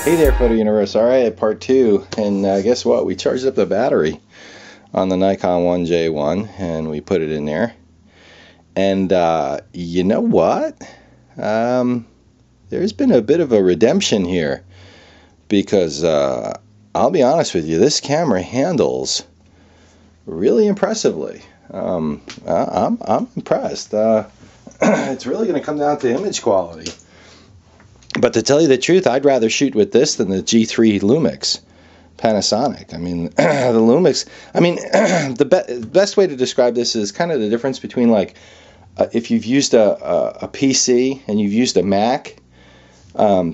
Hey there, Photo Universe. All right, part two. And guess what? We charged up the battery on the Nikon 1J1 and we put it in there. And you know what? There's been a bit of a redemption here because I'll be honest with you, this camera handles really impressively. I'm impressed. It's really going to come down to image quality. But to tell you the truth, I'd rather shoot with this than the G3 Lumix Panasonic. I mean, the Lumix, I mean, the best way to describe this is kind of the difference between, like, if you've used a PC and you've used a Mac.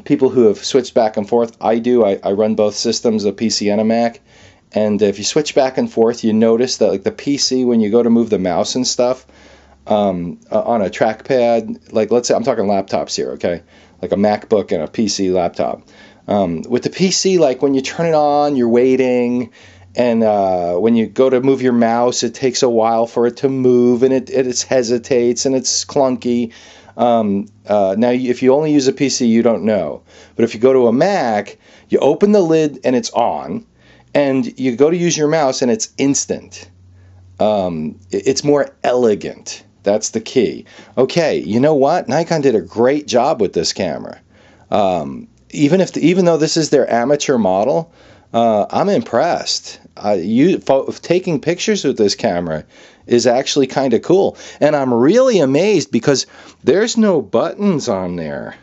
People who have switched back and forth, I do. I run both systems, a PC and a Mac. And if you switch back and forth, you notice that, like, the PC, when you go to move the mouse and stuff on a trackpad, like, let's say I'm talking laptops here, okay? Like a MacBook and a PC laptop. With the PC, like, when you turn it on, you're waiting, and when you go to move your mouse, it takes a while for it to move, and it hesitates, and it's clunky. Now, if you only use a PC, you don't know. But if you go to a Mac, you open the lid, and it's on, and you go to use your mouse, and it's instant. It's more elegant. That's the key. Okay, you know what? Nikon did a great job with this camera. Even though this is their amateur model, I'm impressed. Taking pictures with this camera is actually kind of cool. And I'm really amazed because there's no buttons on there.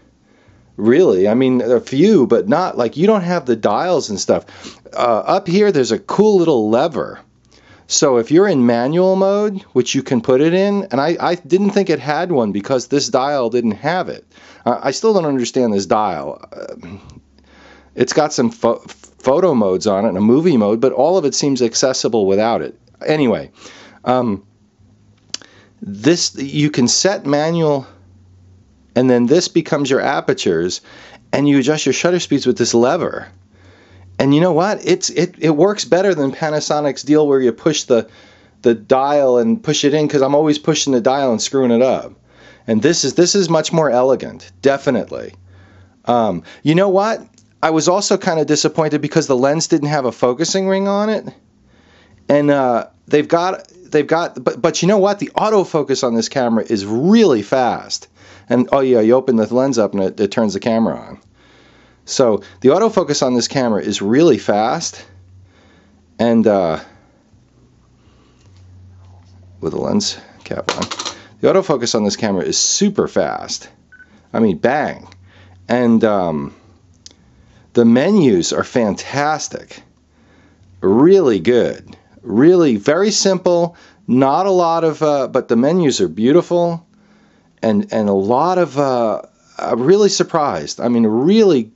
Really, I mean, a few, but not, like, you don't have the dials and stuff. Up here, there's a cool little lever. So if you're in manual mode, which you can put it in, and I didn't think it had one because this dial didn't have it. I still don't understand this dial. It's got some photo modes on it and a movie mode, but all of it seems accessible without it. Anyway, this, you can set manual, and then this becomes your apertures, and you adjust your shutter speeds with this lever. And you know what? It works better than Panasonic's deal where you push the dial and push it in, because I'm always pushing the dial and screwing it up. And this is much more elegant, definitely. You know what? I was also kind of disappointed because the lens didn't have a focusing ring on it. And but you know what? The autofocus on this camera is really fast. And oh yeah, you open the lens up and it turns the camera on. So the autofocus on this camera is really fast, and with the lens cap on, the autofocus on this camera is super fast. I mean, bang. And the menus are fantastic, really good, really very simple. Not a lot of, but the menus are beautiful, and a lot of. I'm really surprised. I mean, a really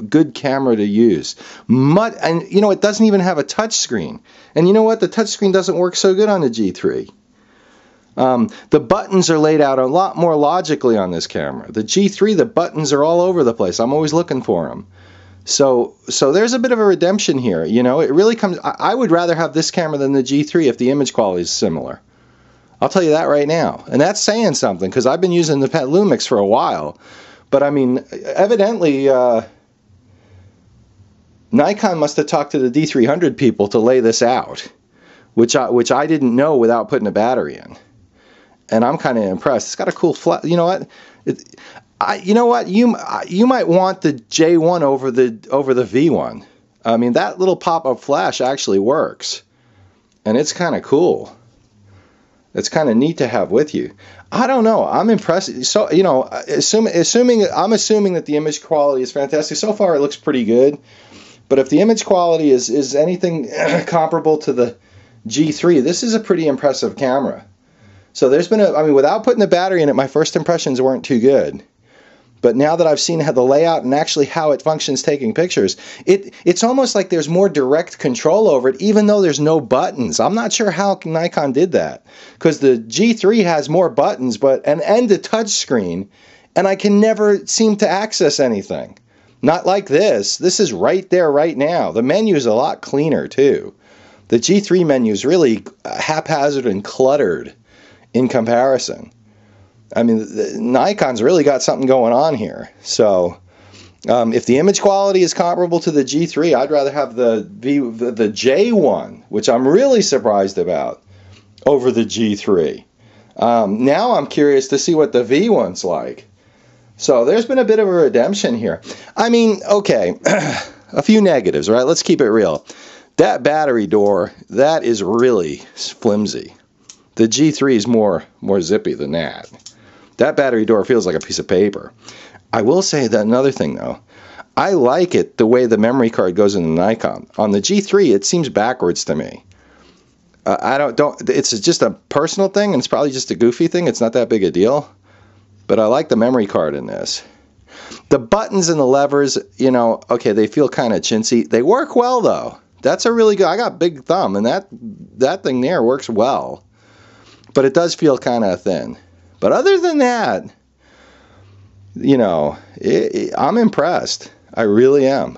good camera to use. And you know, it doesn't even have a touch screen. And you know what? The touch screen doesn't work so good on the G3. The buttons are laid out a lot more logically on this camera. The G3, the buttons are all over the place. I'm always looking for them. So there's a bit of a redemption here. You know, it really comes. I would rather have this camera than the G3 if the image quality is similar. I'll tell you that right now. And that's saying something, because I've been using the Lumix for a while. But I mean, evidently, Nikon must have talked to the D300 people to lay this out, which I didn't know without putting a battery in. And I'm kind of impressed. It's got a cool flash. You know what? You know what? You might want the J1 over the V1. I mean, that little pop-up flash actually works, and it's kind of cool. It's kind of neat to have with you. I don't know. I'm impressed. So, you know, I'm assuming that the image quality is fantastic. So far, it looks pretty good. But if the image quality is anything comparable to the G3, this is a pretty impressive camera. So there's been I mean, without putting the battery in it, my first impressions weren't too good. But now that I've seen how the layout and actually how it functions taking pictures, it's almost like there's more direct control over it, even though there's no buttons. I'm not sure how Nikon did that, because the G3 has more buttons, and a touch screen, and I can never seem to access anything. Not like this. This is right there right now. The menu is a lot cleaner too. The G3 menu is really haphazard and cluttered in comparison. I mean, Nikon's really got something going on here. So If the image quality is comparable to the G3, I'd rather have the J1, which I'm really surprised about, over the G3. Now I'm curious to see what the V1's like. So there's been a bit of a redemption here. I mean, okay, a few negatives, right? Let's keep it real. That battery door, that is really flimsy. The G3 is more zippy than that. That battery door feels like a piece of paper. I will say that another thing though, I like it the way the memory card goes in the Nikon. On the G3, it seems backwards to me. It's just a personal thing, and it's probably just a goofy thing. It's not that big a deal. But I like the memory card in this. The buttons and the levers, you know, okay, they feel kind of chintzy. They work well though. That's a really good, I got big thumb, and that thing there works well. But it does feel kind of thin. But other than that, you know, I'm impressed. I really am.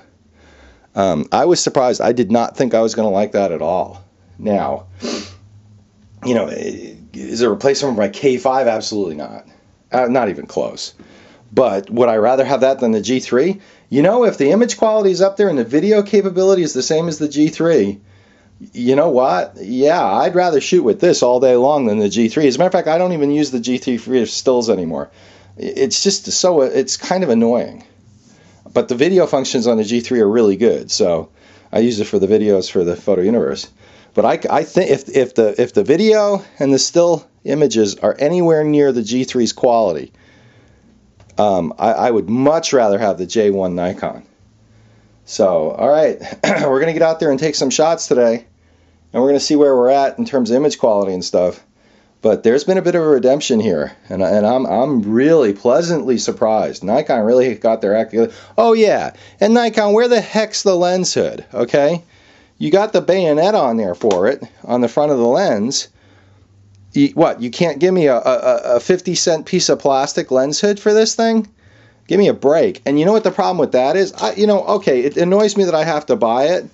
I was surprised. I did not think I was going to like that at all. Now, you know, is it a replacement for my K5? Absolutely not. Not even close. But would I rather have that than the G3? You know, if the image quality is up there and the video capability is the same as the G3, you know what? Yeah, I'd rather shoot with this all day long than the G3. As a matter of fact, I don't even use the G3 for stills anymore. It's just so, it's kind of annoying. But the video functions on the G3 are really good, so I use it for the videos for the Photo Universe. But I think if the video and the still images are anywhere near the G3's quality, I would much rather have the J1 Nikon. So, all right, we're going to get out there and take some shots today, and we're going to see where we're at in terms of image quality and stuff. But there's been a bit of a redemption here, and I'm really pleasantly surprised. Nikon really got their act together. Oh yeah, and Nikon, where the heck's the lens hood? Okay, you got the bayonet on there for it on the front of the lens. You can't give me a 50-cent piece of plastic lens hood for this thing? Give me a break. And you know what the problem with that is? Okay, it annoys me that I have to buy it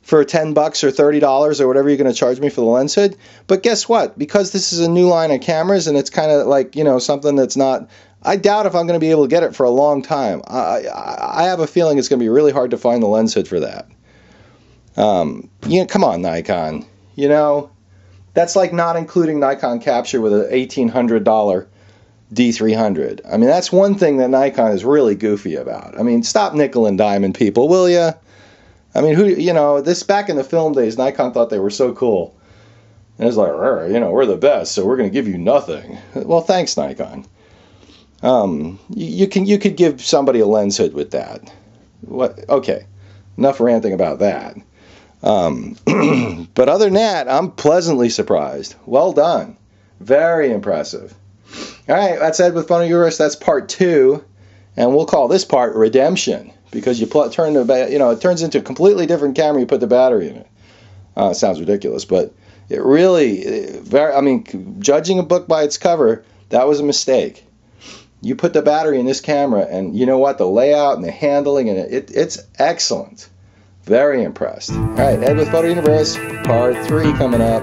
for $10 or $30 or whatever you're going to charge me for the lens hood. But guess what? Because this is a new line of cameras and it's kind of like, you know, something that's not, I doubt if I'm going to be able to get it for a long time. I have a feeling it's going to be really hard to find the lens hood for that. You know, come on, Nikon. You know, that's like not including Nikon Capture with an $1,800 D300. I mean, that's one thing that Nikon is really goofy about. I mean, stop nickel and diming people, will ya? I mean, you know, this back in the film days, Nikon thought they were so cool. And it's like, you know, we're the best, so we're going to give you nothing. Well, thanks, Nikon. You could give somebody a lens hood with that. What? Okay, enough ranting about that. But other than that, I'm pleasantly surprised. Well done. Very impressive. All right, that's Ed with Photo Universe. That's part 2, and we'll call this part Redemption, because you turn the, you know, it turns into a completely different camera. You put the battery in it. It sounds ridiculous, but it really, I mean, judging a book by its cover, that was a mistake. You put the battery in this camera, and you know what? The layout and the handling, and it's excellent. Very impressed. All right, Ed with Photo Universe, part 3 coming up.